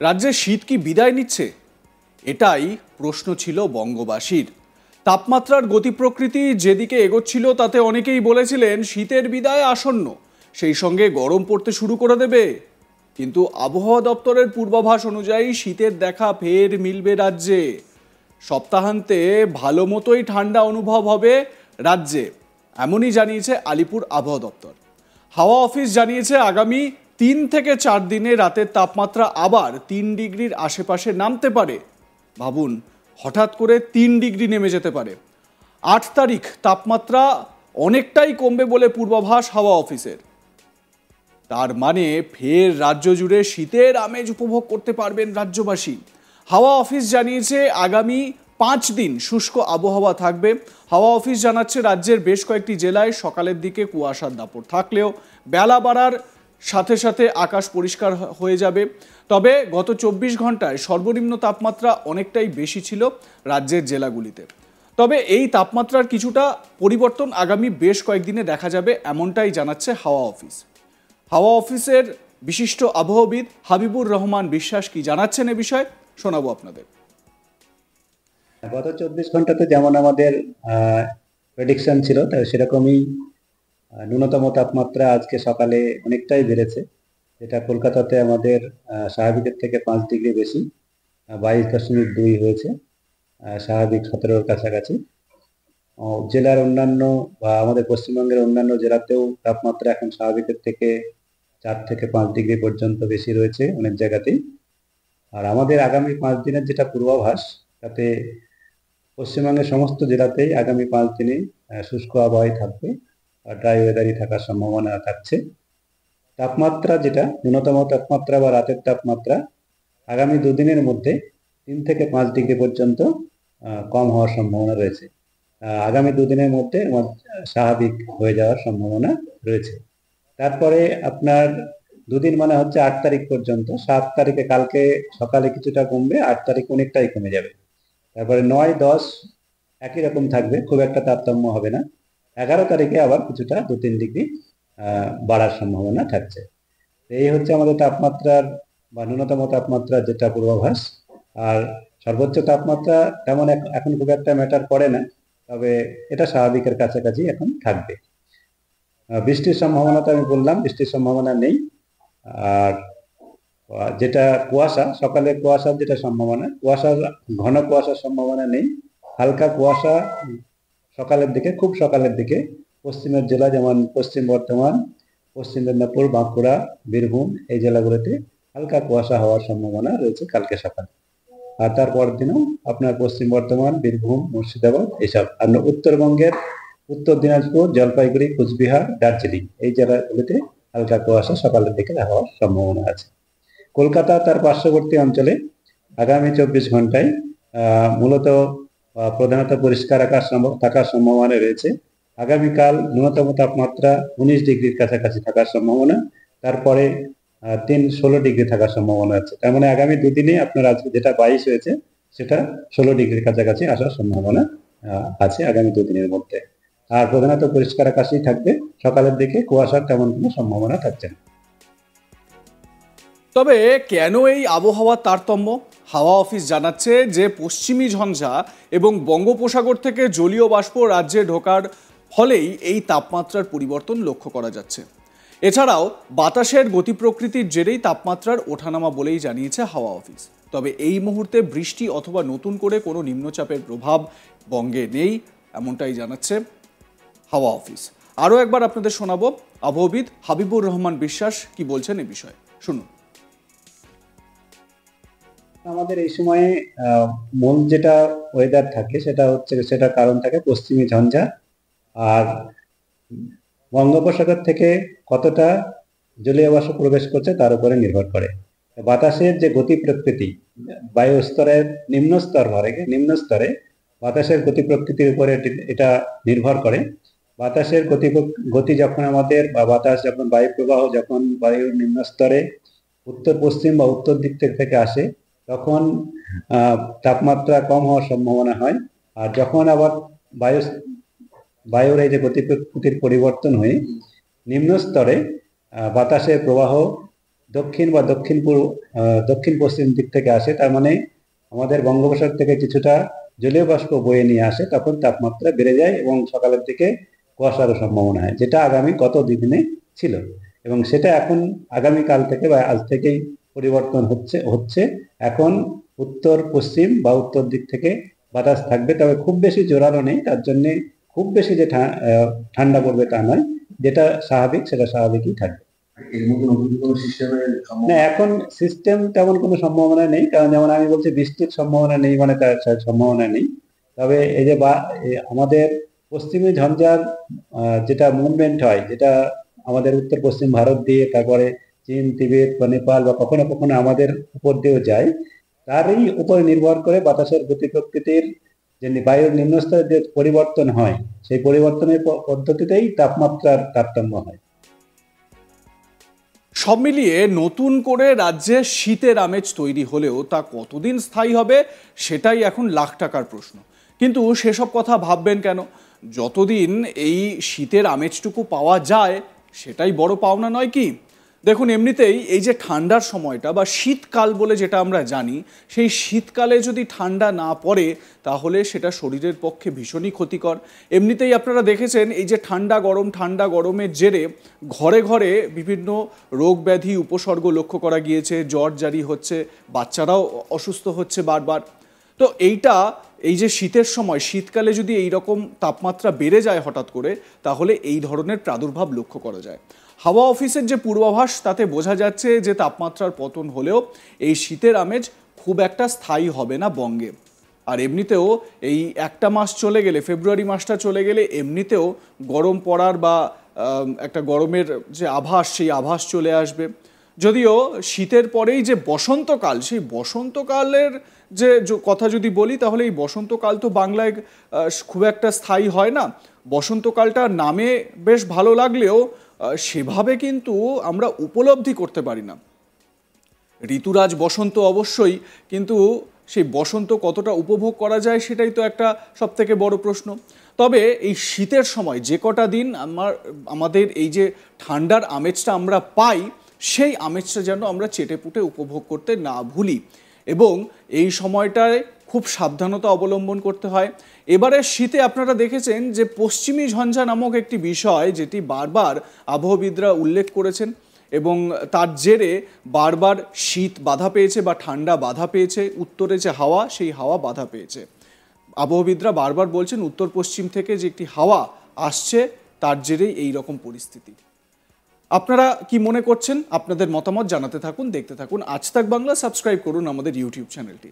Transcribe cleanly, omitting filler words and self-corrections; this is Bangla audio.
রাজ্যে শীত কি বিদায় নিচ্ছে? এটাই প্রশ্ন ছিল বঙ্গবাসীর। তাপমাত্রার গতি প্রকৃতি যেদিকে এগোচ্ছিল তাতে অনেকেই বলেছিলেন শীতের বিদায় আসন্ন, সেই সঙ্গে গরম পড়তে শুরু করে দেবে। কিন্তু আবহাওয়া দপ্তরের পূর্বাভাস অনুযায়ী শীতের দেখা ফের মিলবে রাজ্যে। সপ্তাহান্তে ভালো মতোই ঠান্ডা অনুভব হবে রাজ্যে, এমনই জানিয়েছে আলিপুর আবহাওয়া দপ্তর। হাওয়া অফিস জানিয়েছে আগামী 3 থেকে 4 দিনে রাতের তাপমাত্রা আবার 3 ডিগ্রির আশেপাশে নামতে পারে। ভাবুন, হঠাৎ করে 3 ডিগ্রি নেমে যেতে পারে। 8 তারিখ তাপমাত্রা অনেকটাই কমবে বলে পূর্বাভাস হাওয়া অফিসের। তার মানে ফের রাজ্য জুড়ে শীতের আমেজ উপভোগ করতে পারবেন রাজ্যবাসী। হাওয়া অফিস জানিয়েছে আগামী 5 দিন শুষ্ক আবহাওয়া থাকবে। হাওয়া অফিস জানাচ্ছে রাজ্যের বেশ কয়েকটি জেলায় সকালের দিকে কুয়াশার দাপট থাকলেও বেলা বাড়ার সাথে সাথে আকাশ পরিষ্কার হয়ে যাবে। তবে গত 24 ঘন্টায় সর্বনিম্ন তাপমাত্রা অনেকটাই বেশি ছিল রাজ্যের জেলাগুলিতে। তবে এই তাপমাত্রার কিছুটা পরিবর্তন আগামী বেশ কয়েকদিনে দেখা যাবে, এমনটাই জানাচ্ছে হাওয়া অফিস। হাওয়া অফিসের বিশিষ্ট আবহাওয়াবিদ হাবিবুর রহমান বিশ্বাস কি জানাচ্ছেন এ বিষয়ে শোনাবো আপনাদের। গত 24 ঘন্টাতে যেমন আমাদের প্রেডিকশন ছিল সেরকমই ন্যূনতম তাপমাত্রা আজকে সকালে অনেকটাই বেড়েছে, যেটা কলকাতাতে আমাদের স্বাভাবিকের থেকে 5 ডিগ্রি বেশি, 22.2 হয়েছে, স্বাভাবিক 17-র কাছাকাছি। জেলার অন্যান্য বা আমাদের পশ্চিমবঙ্গের অন্যান্য জেলাতেও তাপমাত্রা এখন স্বাভাবিকের থেকে 4 থেকে 5 ডিগ্রি পর্যন্ত বেশি রয়েছে অনেক জায়গাতেই। আর আমাদের আগামী 5 দিনের যেটা পূর্বাভাস, তাতে পশ্চিমবঙ্গের সমস্ত জেলাতেই আগামী 5 দিনে শুষ্ক আবহাওয়াই থাকবে, ড্রাই ওয়েদারই থাকার সম্ভাবনা থাকছে। তাপমাত্রা যেটা ন্যূনতম তাপমাত্রা বা রাতের তাপমাত্রা আগামী 2 দিনের মধ্যে 3 থেকে 5 ডিগ্রি পর্যন্ত কম হওয়ার সম্ভাবনা রয়েছে। আগামী 2 দিনের মধ্যে স্বাভাবিক হয়ে যাওয়ার সম্ভাবনা রয়েছে। তারপরে আপনার 2 দিন মানে হচ্ছে 8 তারিখ পর্যন্ত। 7 তারিখে কালকে সকালে কিছুটা কমবে, 8 তারিখ অনেকটাই কমে যাবে। তারপরে 9, 10 একই রকম থাকবে, খুব একটা তারতম্য হবে না। 11 তারিখে আবার কিছুটা 2-3 ডিগ্রি বাড়ার সম্ভাবনা থাকছে। এই হচ্ছে আমাদের তাপমাত্রার বা ন্যূনতম তাপমাত্রার যেটা পূর্বাভাস। আর সর্বোচ্চ তাপমাত্রা তেমন এখন খুব একটা ম্যাটার করে না, তবে এটা স্বাভাবিকের কাছাকাছি এখন থাকবে। বৃষ্টির সম্ভাবনা তো আমি বললাম, বৃষ্টির সম্ভাবনা নেই। আর যেটা কুয়াশা, সকালে কুয়াশার যেটা সম্ভাবনা, ঘন কুয়াশার সম্ভাবনা নেই, হালকা কুয়াশা সকালের দিকে, খুব সকালের দিকে পশ্চিমের জেলা যেমন পশ্চিম বর্ধমান, পশ্চিম মেদিনীপুর, বাঁকুড়া, বীরভূম এই জেলাগুলোতে হালকা কুয়াশা হওয়ার সম্ভাবনা রয়েছে কালকে সকালে। আর তারপর দিনও আপনার পশ্চিম বর্ধমান, বীরভূম, মুর্শিদাবাদ এইসব। আর উত্তরবঙ্গের উত্তর দিনাজপুর, জলপাইগুড়ি, কুচবিহার, দার্জিলিং এই জেলাগুলিতে হালকা কুয়াশা সকালের দিকে হওয়ার সম্ভাবনা আছে। কলকাতা তার পার্শ্ববর্তী অঞ্চলে আগামী 24 ঘন্টায় মূলত প্রধানত পরিষ্কার আকাশ থাকার সম্ভাবনা রয়েছে। আগামীকাল ন্যূনতম তাপমাত্রা 19 ডিগ্রির কাছাকাছি থাকার সম্ভাবনা, তারপরে 16 ডিগ্রি থাকার সম্ভাবনা আছে। তার মানে আগামী 2 দিনে আপনার আজকে যেটা 22 হয়েছে সেটা 16 ডিগ্রির কাছাকাছি আসার সম্ভাবনা আছে আগামী 2 দিনের মধ্যে। আর প্রধানত পরিষ্কার আকাশই থাকবে, সকালের দিকে কুয়াশার তেমন কোনো সম্ভাবনা থাকছে না। তবে কেন এই আবহাওয়ার তারতম্য? হাওয়া অফিস জানাচ্ছে যে পশ্চিমী ঝঞ্ঝা এবং বঙ্গোপসাগর থেকে জলীয় বাষ্প রাজ্যে ঢোকার ফলেই এই তাপমাত্রার পরিবর্তন লক্ষ্য করা যাচ্ছে। এছাড়াও বাতাসের গতি প্রকৃতির জেরেই তাপমাত্রার ওঠানামা বলেই জানিয়েছে হাওয়া অফিস। তবে এই মুহূর্তে বৃষ্টি অথবা নতুন করে কোনো নিম্নচাপের প্রভাব বঙ্গে নেই, এমনটাই জানাচ্ছে হাওয়া অফিস। আরও একবার আপনাদের শোনাবো আবহাওয়াবিদ হাবিবুর রহমান বিশ্বাস কি বলছেন এ বিষয়ে, শুনুন। আমাদের এই সময়ে মূল যেটা ওয়েদার থাকে সেটা কারণ থাকে পশ্চিমী ঝঞ্ঝা, আর বঙ্গোপসাগর থেকে কতটা জলীয় বাষ্প প্রবেশ করছে তার উপরে নির্ভর করে। বাতাসের যে গতি প্রকৃতি, বায়ু স্তরের নিম্ন স্তরে বাতাসের গতি প্রকৃতির উপরে এটা নির্ভর করে। বাতাসের গতি যখন আমাদের বা বাতাস যখন বায়ু প্রবাহ যখন বায়ুর নিম্ন স্তরে উত্তর পশ্চিম বা উত্তর দিক থেকে আসে তখন তাপমাত্রা কম হওয়ার সম্ভাবনা হয়। আর যখন আবার বায়ুর এই যে গতি প্রকৃতির পরিবর্তন হয়ে নিম্ন স্তরে বাতাসের প্রবাহ দক্ষিণ বা দক্ষিণ পশ্চিম দিক থেকে আসে, তার মানে আমাদের বঙ্গোপসাগর থেকে কিছুটা জলীয় বাষ্প বয়ে নিয়ে আসে, তখন তাপমাত্রা বেড়ে যায় এবং সকালের দিকে কুয়াশারও সম্ভাবনা হয়, যেটা আগামী গত দুদিনে ছিল। এবং সেটা এখন আগামীকাল থেকে বা আজ থেকেই পরিবর্তন হচ্ছে। এখন উত্তর পশ্চিম বা উত্তর দিক থেকে বাতাস থাকবে, তবে খুব বেশি জোরালো নেই, তার জন্য খুব বেশি যে ঠান্ডা পড়বে তা নয়, যেটা স্বাভাবিক সেটা স্বাভাবিকই থাকবে। এর মধ্যে নতুন কোনো সিস্টেমের না, এখন সিস্টেম তেমন কোনো সম্ভাবনা নেই, কারণ যেমন আমি বলছি বৃষ্টির সম্ভাবনা নেই, মানে তার সম্ভাবনা নেই। তবে এই যে আমাদের পশ্চিমী ঝঞ্ঝার যেটা মুভমেন্ট হয়, যেটা আমাদের উত্তর পশ্চিম ভারত দিয়ে তারপরে চীন, তিবেত বা নেপাল বা কখনো কখনো আমাদের উপর দিয়েও যায়, তারই উপরে নির্ভর করে বাতাসের গতি প্রকৃতির যে বায়ুর নিম্নস্তরের যে পরিবর্তন হয়, সেই পরিবর্তনের পদ্ধতিতেই তাপমাত্রার তারতম্য হয়। সব মিলিয়ে নতুন করে রাজ্যে শীতের আমেজ তৈরি হলেও তা কতদিন স্থায়ী হবে সেটাই এখন লাখ টাকার প্রশ্ন। কিন্তু সেসব কথা ভাববেন কেন? যতদিন এই শীতের আমেজটুকু পাওয়া যায় সেটাই বড় পাওনা নয় কি? দেখুন, এমনিতেই এই যে ঠান্ডার সময়টা বা শীতকাল বলে যেটা আমরা জানি, সেই শীতকালে যদি ঠান্ডা না পড়ে তাহলে সেটা শরীরের পক্ষে ভীষণই ক্ষতিকর। এমনিতেই আপনারা দেখেছেন এই যে ঠান্ডা গরমের জেরে ঘরে ঘরে বিভিন্ন রোগ ব্যাধি উপসর্গ লক্ষ্য করা গিয়েছে, জ্বর জারি হচ্ছে, বাচ্চারাও অসুস্থ হচ্ছে বারবার। তো এই যে শীতের সময়, শীতকালে যদি এই রকম তাপমাত্রা বেড়ে যায় হঠাৎ করে, তাহলে এই ধরনের প্রাদুর্ভাব লক্ষ্য করা যায়। হাওয়া অফিসের যে পূর্বাভাস তাতে বোঝা যাচ্ছে যে তাপমাত্রার পতন হলেও এই শীতের আমেজ খুব একটা স্থায়ী হবে না বঙ্গে। আর এমনিতেও এই একটা মাস চলে গেলে, ফেব্রুয়ারি মাসটা চলে গেলে এমনিতেও গরম পড়ার বা একটা গরমের যে আভাস, সেই আভাস চলে আসবে। যদিও শীতের পরেই যে বসন্তকাল, সেই বসন্তকালের যে কথা যদি বলি, তাহলে এই বসন্তকাল তো বাংলায় খুব একটা স্থায়ী হয় না। বসন্তকালটা নামে বেশ ভালো লাগলেও সেভাবে কিন্তু আমরা উপলব্ধি করতে পারি না। ঋতুরাজ বসন্ত অবশ্যই, কিন্তু সেই বসন্ত কতটা উপভোগ করা যায় সেটাই তো একটা সবথেকে বড় প্রশ্ন। তবে এই শীতের সময় যে কটা দিন আমাদের এই যে ঠান্ডার আমেজটা আমরা পাই, সেই আমেজটা যেন আমরা চেটেপুটে উপভোগ করতে না ভুলি, এবং এই সময়টায় খুব সাবধানতা অবলম্বন করতে হয়। এবারের শীতে আপনারা দেখেছেন যে পশ্চিমী ঝঞ্ঝা নামক একটি বিষয়, যেটি বারবার আবহবিদরা উল্লেখ করেছেন, এবং তার জেরে বারবার শীত বাধা পেয়েছে বা ঠান্ডা বাধা পেয়েছে। উত্তরে যে হাওয়া, সেই হাওয়া বাধা পেয়েছে। আবহবিদরা বারবার বলছেন উত্তর পশ্চিম থেকে যে একটি হাওয়া আসছে, তার জেরেই এই রকম পরিস্থিতি। আপনারা কি মনে করছেন? আপনাদের মতামত জানাতে থাকুন, দেখতে থাকুন আজ তাক বাংলা। সাবস্ক্রাইব করুন আমাদের ইউটিউব চ্যানেলটি।